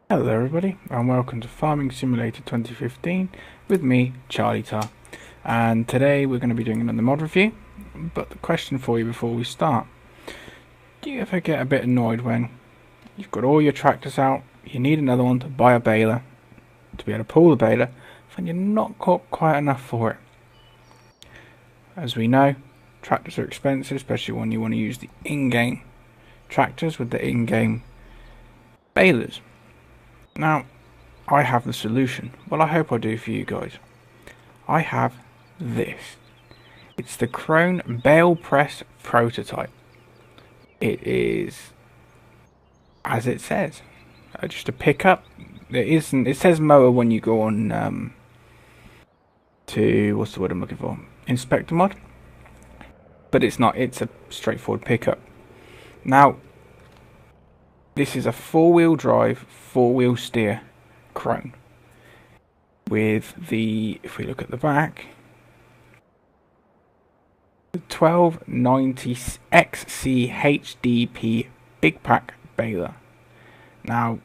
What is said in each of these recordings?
Hello there everybody, and welcome to Farming Simulator 2015 with me, charlietar. And today we're going to be doing another mod review. But the question for you before we start: do you ever get a bit annoyed when you've got all your tractors out, you need another one to buy a baler, to be able to pull the baler, and you're not got quite enough for it? As we know, tractors are expensive, especially when you want to use the in-game tractors with the in-game balers. Now, I have the solution. Well, I hope I do for you guys. I have this. It's the Krone Ballenpresse Prototyp. It is, as it says, just a pickup. It says mower when you go on to, what's the word I'm looking for? Inspector mod. But it's not. It's a straightforward pickup. Now, this is a four-wheel drive, four-wheel steer Krone. With the, if we look at the back, the 1290 XC HDP Big Pack baler. Now,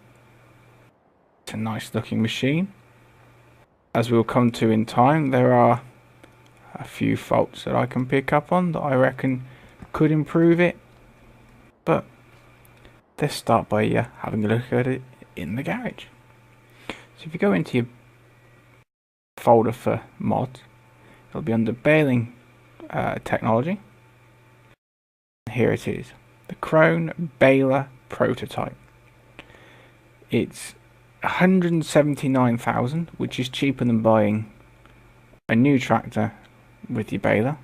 it's a nice looking machine. As we'll come to in time, there are a few faults that I can pick up on that I reckon could improve it. But let's start by having a look at it in the garage. So if you go into your folder for mods, it'll be under baling technology. Here it is, the Krone Baler Prototyp. It's 179,000, which is cheaper than buying a new tractor with your baler.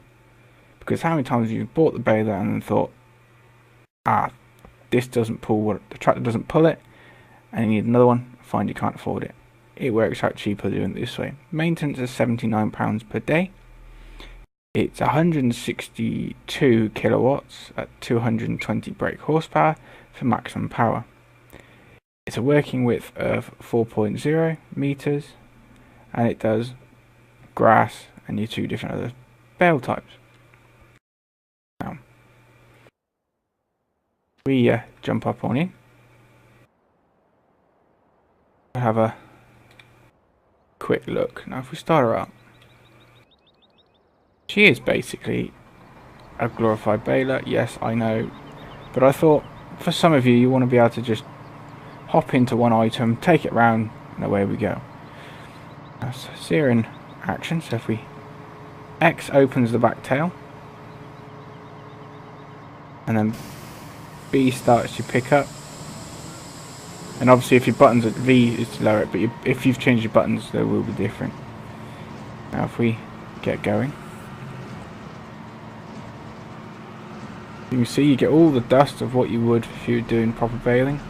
Because how many times have you bought the baler and then thought, this doesn't pull what the tractor doesn't pull it, and you need another one, find you can't afford it. It works out cheaper doing it this way. Maintenance is £79 per day. It's 162 kilowatts at 220 brake horsepower for maximum power. It's a working width of 4.0 meters, and it does grass and your two different other bale types. Now, we jump up on in. We'll have a quick look. Now if we start her up, she is basically a glorified baler. Yes, I know, but I thought for some of you, you want to be able to just hop into one item, take it round, and away we go. Now, so see her in action. So if we X opens the back tail, and then B starts your pickup, and obviously if your buttons at V is to lower it, but if you've changed your buttons they will be different. Now if we get going, you can see you get all the dust of what you would if you were doing proper baling.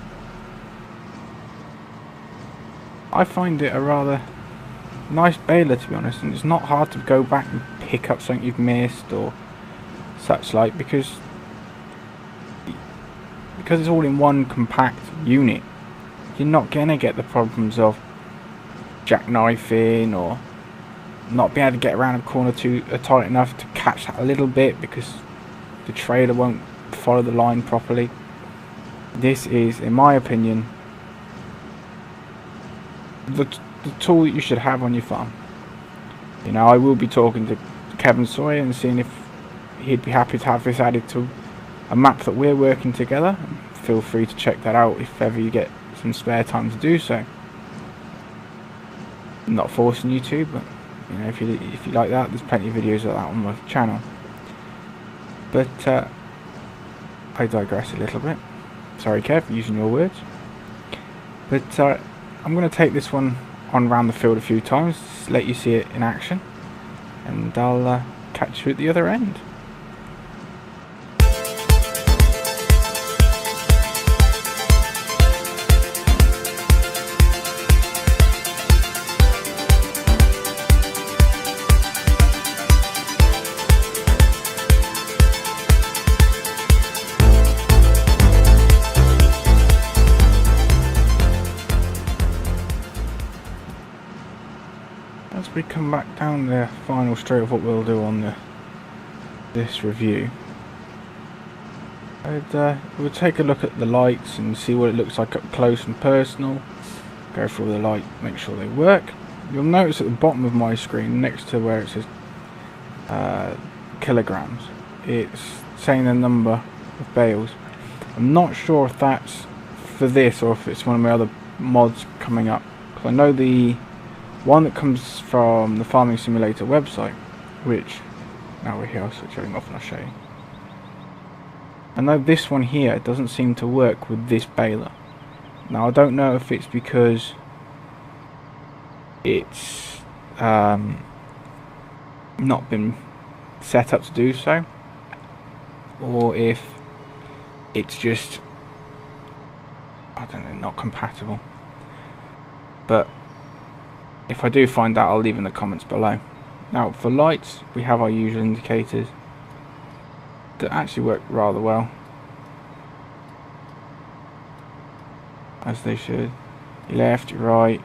I find it a rather nice baler, to be honest, and it's not hard to go back and pick up something you've missed or such like, because it's all in one compact unit. You're not gonna get the problems of jackknifing or not being able to get around a corner tight enough to catch that a little bit because the trailer won't follow the line properly. This is, in my opinion, the tool that you should have on your farm. You know, I will be talking to Kevin Sawyer and seeing if he'd be happy to have this added to a map that we're working together. Feel free to check that out if ever you get some spare time to do so. I'm not forcing you to, but you know, if you like that, there's plenty of videos of that on my channel. But I digress a little bit. Sorry, Kev, using your words. But I'm going to take this one on around the field a few times, just let you see it in action, and I'll catch you at the other end. As we come back down the final straight of what we'll do on this review, we'll take a look at the lights and see what it looks like up close and personal. go through all the light, make sure they work. You'll notice at the bottom of my screen, next to where it says kilograms, it's saying the number of bales. I'm not sure if that's for this or if it's one of my other mods coming up, because I know the one that comes from the Farming Simulator website, which, now we're here, I'll switch everything off and I'll show you. I know this one here doesn't seem to work with this baler. Now I don't know if it's because it's not been set up to do so, or if it's just, I don't know, not compatible. But if I do find out, I'll leave in the comments below. Now for lights, we have our usual indicators that actually work rather well, as they should. Your left, your right,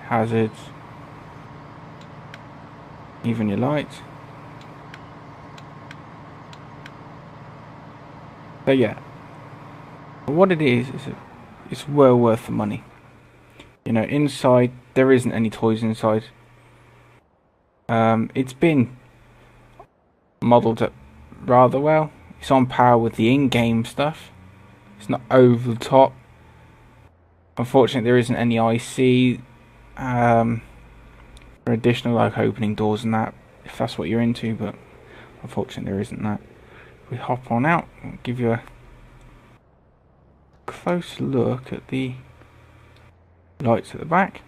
hazards, even your lights. So yeah, what it is it's well worth the money. You know, inside there isn't any toys inside. It's been modelled up rather well. It's on par with the in-game stuff. It's not over the top. Unfortunately, there isn't any IC for additional, like opening doors and that, if that's what you're into. But unfortunately, there isn't that. We hop on out and give you a close look at the lights at the back.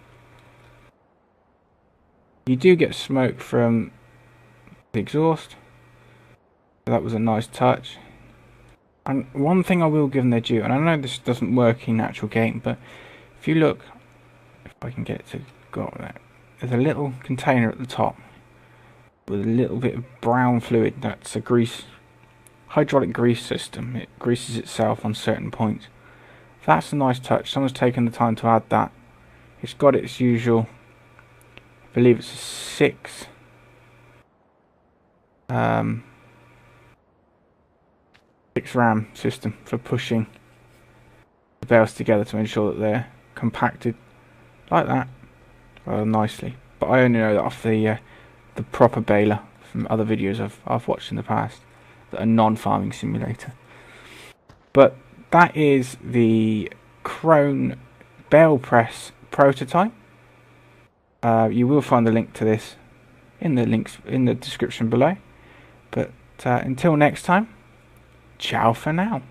You do get smoke from the exhaust, so that was a nice touch. And one thing I will give them their due, and I know this doesn't work in actual game, but if you look, if I can get it to go up there, there's a little container at the top with a little bit of brown fluid. That's a hydraulic grease system. It greases itself on certain points. That's a nice touch. Someone's taken the time to add that. It's got its usual, I believe it's a 6 ram system for pushing the bales together to ensure that they're compacted like that rather nicely. But I only know that off the proper baler from other videos I've watched in the past that are non-farming simulator. But that is the Krone Ballenpresse prototype. You will find the link to this in the description below. But until next time, ciao for now.